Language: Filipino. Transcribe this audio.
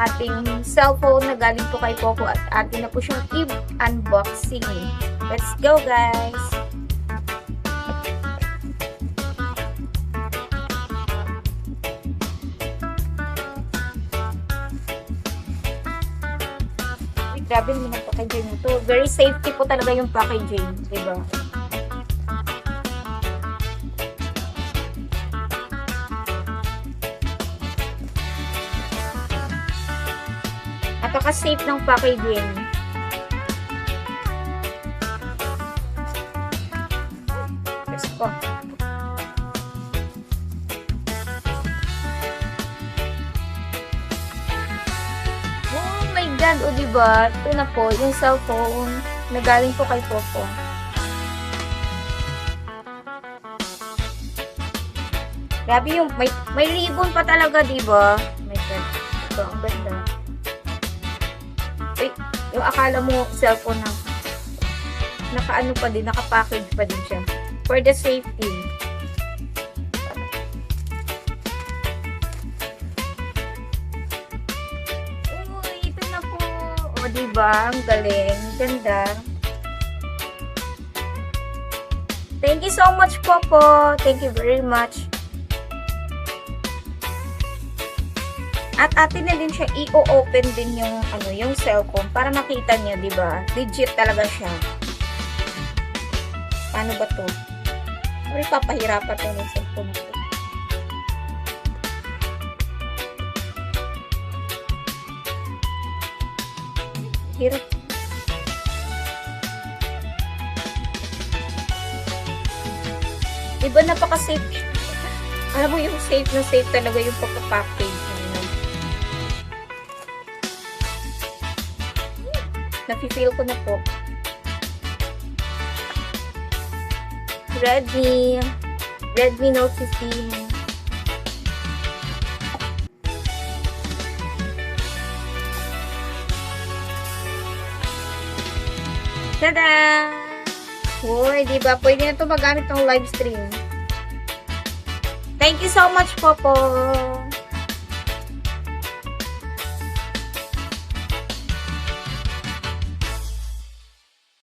ating cellphone na galing po kay Poco at atin na po siyang i-unboxing. Let's go, guys! Grabe naman ang packaging nito. Very safety po talaga yung packaging, diba? Napaka-safe ng packaging. Let's go. O diba, ito na po, yung cellphone na galing po kay Poco. Grabe yung, may ribbon pa talaga, diba? My God, ito, ang ganda. Wait, yung akala mo cellphone na, naka-ano pa din, naka-package pa din siya. For the safety. Diba? Ang galing. Ganda. Thank you so much, Poco. Thank you very much. At atin na din siya i-open din yung yung cellphone para makita niyo, diba? Legit talaga siya. Paano ba to? Sorry, papahirapan to ng cellphone ko. Hirap. Diba napaka-safe? Alam mo yung safe na safe talaga yung pagka-package. Nafe-feel ko na po. Redmi Note 15. Tada! Uy, diba? Pwede na ito magamit ng live stream. Thank you so much, Popo!